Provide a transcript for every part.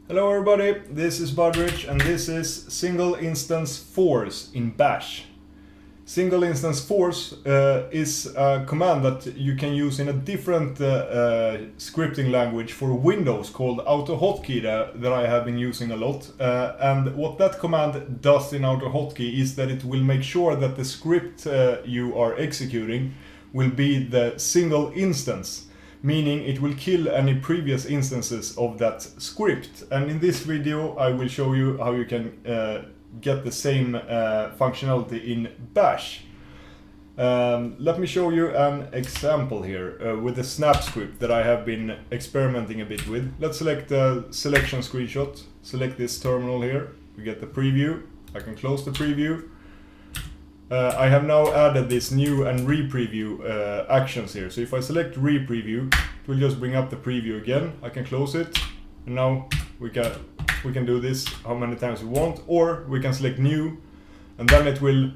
Hello everybody, this is Budrich and this is single instance force in bash. Single instance force is a command that you can use in a different scripting language for Windows called AutoHotkey that I have been using a lot. And what that command does in AutoHotkey is that it will make sure that the script you are executing will be the single instance. Meaning it will kill any previous instances of that script. And in this video I will show you how you can get the same functionality in bash. Let me show you an example here with the snap script that I have been experimenting a bit with. Let's select the selection screenshot, select this terminal here, we get the preview, I can close the preview. I have now added this new and re-preview actions here. So if I select re-preview, it will just bring up the preview again. I can close it, and now we can do this how many times we want, or we can select new, and then it will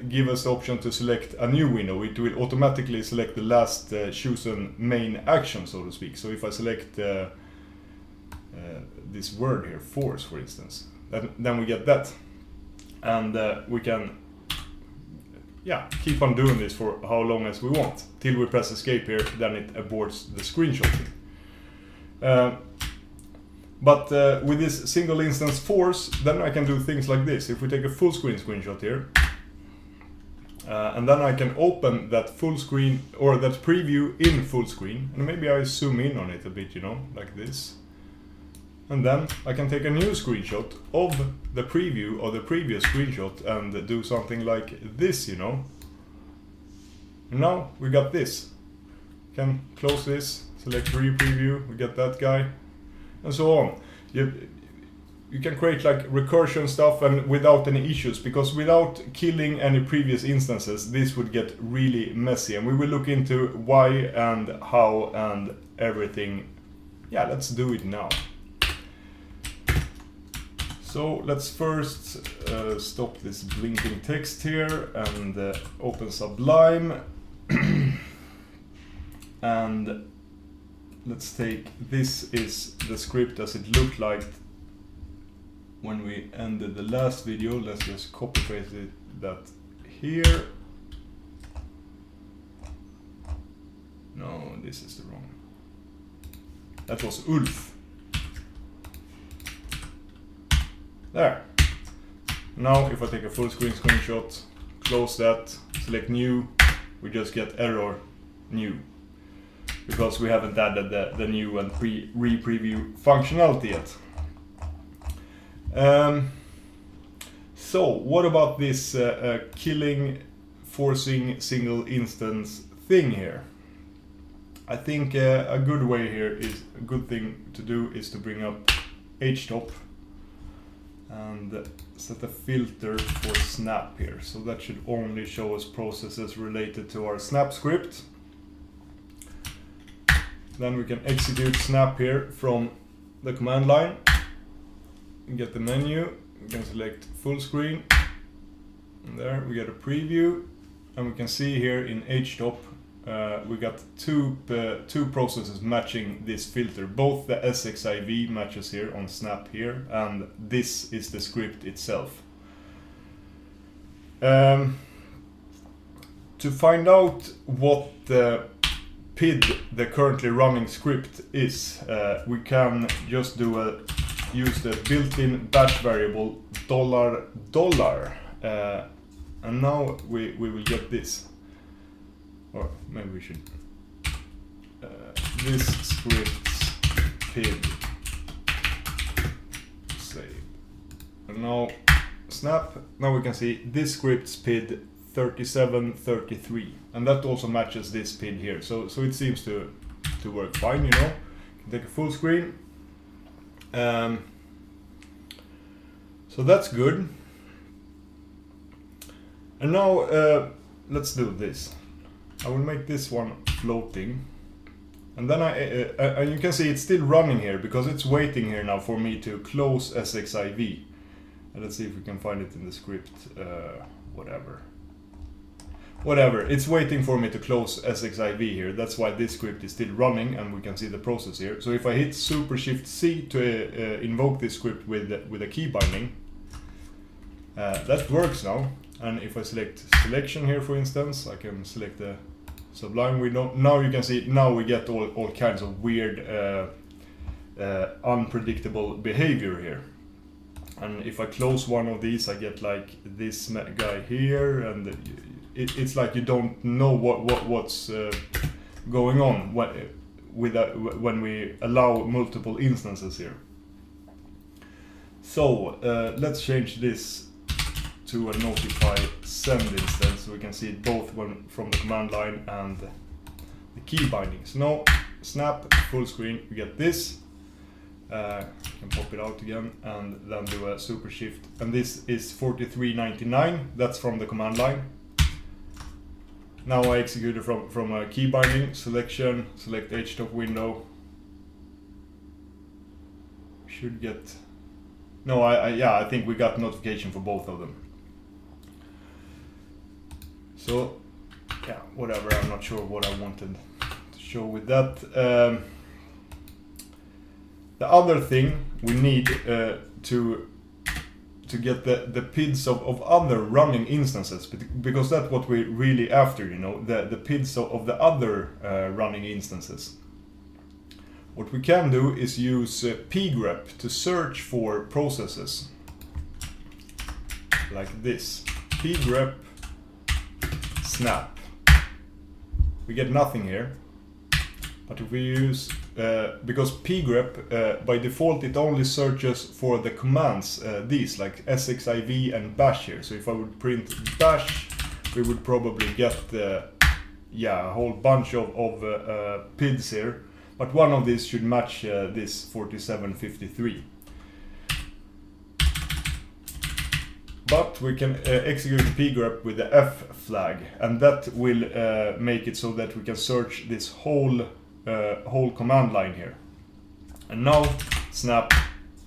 give us the option to select a new window. It will automatically select the last chosen main action, so to speak. So if I select this word here, force, for instance, then we get that, and we can keep on doing this for how long as we want, till we press escape here, then it aborts the screenshotting. But with this single instance force, then I can do things like this. If we take a full screen screenshot here, and then I can open that full screen, or that preview in full screen, and maybe I zoom in on it a bit, you know, like this. And then I can take a new screenshot of the preview or the previous screenshot and do something like this, you know. And now we got this. Can close this, select re-preview, we get that guy, and so on. You can create like recursion stuff and without any issues, because without killing any previous instances, this would get really messy. And we will look into why and how and everything. Yeah, let's do it now. So let's first stop this blinking text here and open Sublime. And let's take, this is the script as it looked like when we ended the last video. Let's just copy paste that here. No, this is the wrong. That was Ulf. There. Now if I take a full screen screenshot, close that, select new, we just get error new, because we haven't added the new and re-preview functionality yet. So what about this killing, forcing single instance thing here? I think a good way here is, a good thing to do is to bring up htop and set a filter for snap here. So that should only show us processes related to our snap script. Then we can execute snap here from the command line. Get the menu, we can select full screen, and there we get a preview, and we can see here in htop we got two processes matching this filter. Both the SXIV matches here on snap here, and this is the script itself. To find out what the PID, the currently running script, is, we can just use the built-in bash variable $$, and now we will get this. Or maybe we should this script's PID save. And now snap, now we can see this script's PID 3733, and that also matches this PID here, so it seems to work fine, you know. Take a full screen, so that's good. And now let's do this. I will make this one floating, and then and you can see it's still running here because it's waiting here now for me to close SXIV. And let's see if we can find it in the script, whatever. whatever, it's waiting for me to close SXIV here. That's why this script is still running and we can see the process here. So if I hit Super Shift C to invoke this script with a key binding, that works now. And if I select selection here, for instance, I can select the Sublime window. Now you can see, now we get all kinds of weird, unpredictable behavior here. And if I close one of these, I get like this guy here, and it's like you don't know what's going on when we allow multiple instances here. So let's change this to a notify send instance, so we can see it both from the command line and the key bindings. Now snap full screen, we get this. Can pop it out again and then do a super shift, and this is 4399. That's from the command line. Now I execute it from a key binding selection, select htop window. Should get, no, I think we got notification for both of them. So yeah, whatever, I'm not sure what I wanted to show with that. The other thing we need to get the PIDs of other running instances, because that's what we're really after, you know, the PIDs of the other running instances. What we can do is use pgrep to search for processes like this. Pgrep snap. We get nothing here. But if we use, because pgrep by default it only searches for the commands, these like sxiv and bash here. So if I would print bash, we would probably get a whole bunch of PIDs here. But one of these should match this 4753. But we can execute pgrep with the F flag, and that will make it so that we can search this whole command line here. And now snap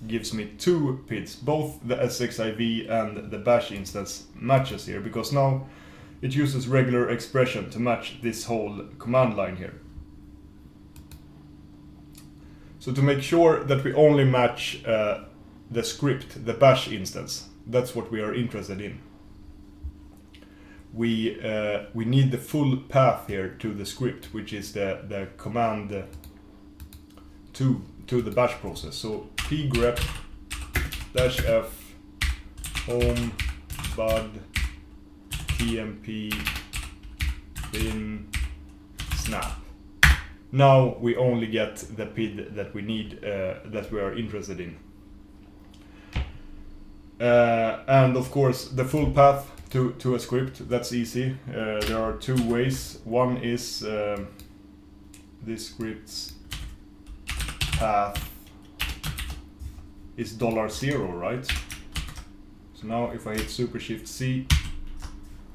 gives me two PIDs, both the sxiv and the bash instance matches here, because now it uses regular expression to match this whole command line here. So to make sure that we only match the script, the bash instance, that's what we are interested in. We need the full path here to the script, which is the command to the bash process. So pgrep -f home bud tmp bin snap. Now we only get the PID that we need, that we are interested in. And of course the full path to a script, that's easy. There are two ways. One is this script's path is $0, right? So now if I hit Super Shift C,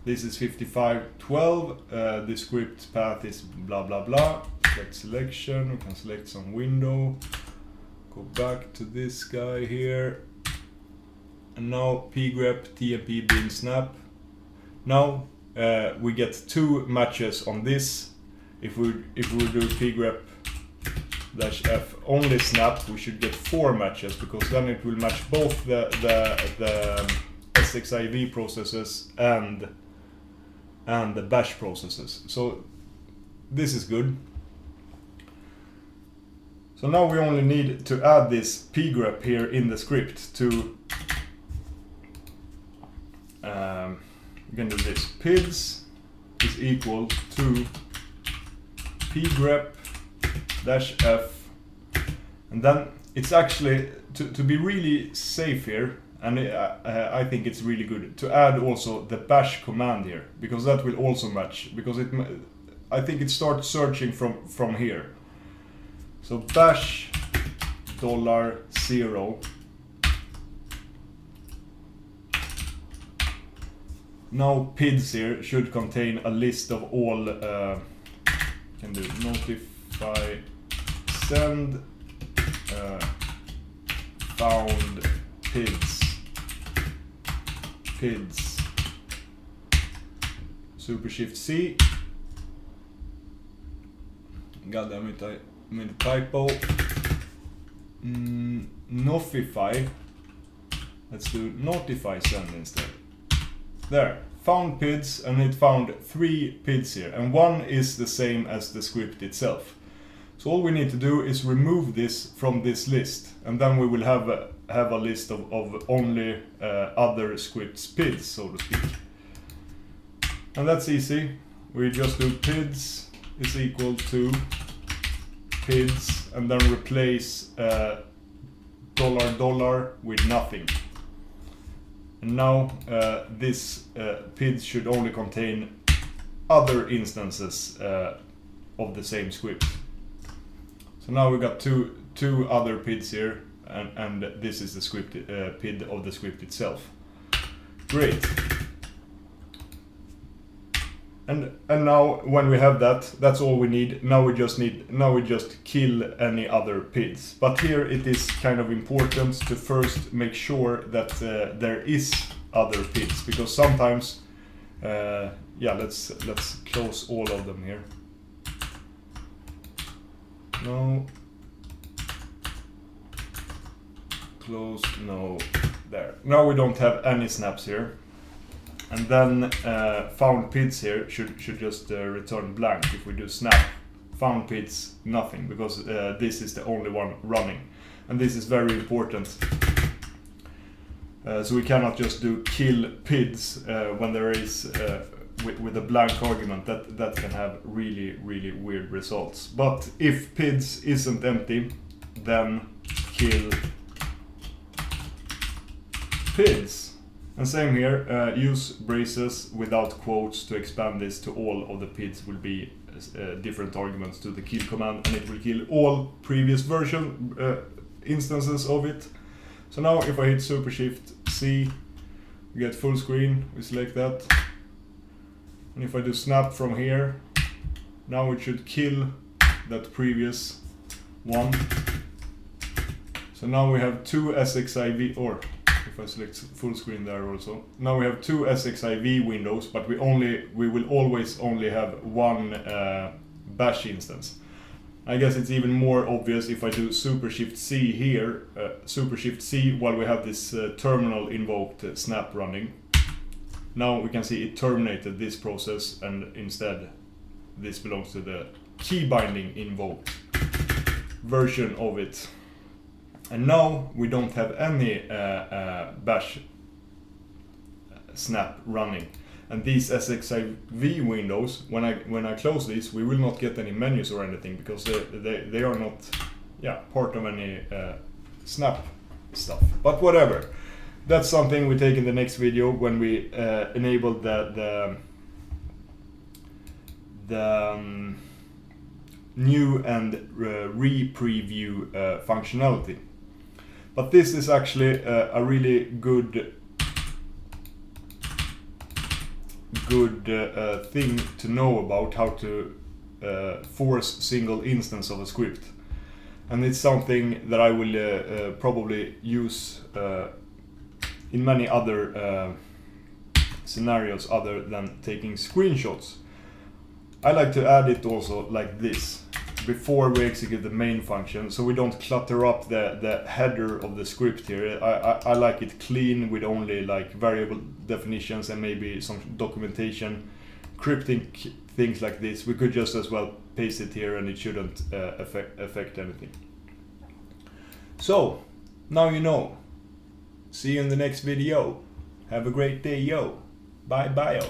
this is 5512. The script path is blah blah blah. Select selection, we can select some window, go back to this guy here, and now pgrep tmp bin snap. Now we get two matches on this. If we do pgrep -f only snap, we should get 4 matches, because then it will match both the sxiv processes and the bash processes. So this is good. So now we only need to add this pgrep here in the script to we can do this. PIDs is equal to pgrep -f, and then it's actually to be really safe here, and I think it's really good to add also the bash command here, because that will also match, because I think it starts searching from here. So bash $0. Now PIDs here should contain a list of all, can do notify send found PIDs. Super Shift C. God damn it, I made a typo. Notify. Let's do notify send instead. There, found PIDs, and it found 3 PIDs here, and one is the same as the script itself. So all we need to do is remove this from this list, and then we will have a list of only other scripts PIDs, so to speak. And that's easy. We just do PIDs is equal to PIDs, and then replace $$ with nothing. And now this PID should only contain other instances of the same script. So now we got two other PIDs here, and this is the script PID of the script itself. Great. And now when we have that, that's all we need. Now we just kill any other PIDs. But here it is kind of important to first make sure that there is other PIDs, because sometimes, yeah, let's close all of them here. No. Close. No. There. Now we don't have any snaps here. And then found PIDs here should just return blank if we do snap. Found PIDs, nothing, because this is the only one running. And this is very important. So we cannot just do kill PIDs when there is with a blank argument. That can have really weird results. But if PIDs isn't empty, then kill PIDs. And same here, use braces without quotes to expand this to all of the PIDs will be different arguments to the kill command, and it will kill all previous version instances of it. So now if I hit Super Shift C, we get full screen, we select that. And if I do snap from here, now it should kill that previous one. So now we have 2 SXIV, or if I select full screen there also. Now we have 2 SXIV windows, but we will always only have one bash instance. I guess it's even more obvious if I do Super Shift C here, Super Shift C while we have this terminal invoked snap running. Now we can see it terminated this process, and instead this belongs to the key binding invoked version of it. And now we don't have any bash snap running. And these SXIV windows, when I close these, we will not get any menus or anything, because they are not, yeah, part of any snap stuff. But whatever, that's something we take in the next video when we enable the new and re-preview functionality. But this is actually a really good thing to know about how to force single instance of a script. And it's something that I will probably use in many other scenarios other than taking screenshots. I like to add it also like this before we execute the main function, so we don't clutter up the header of the script here. I like it clean with only like variable definitions and maybe some documentation, cryptic things like this. We could just as well paste it here and it shouldn't affect anything. So now you know. See you in the next video. Have a great day, yo. Bye bye, yo.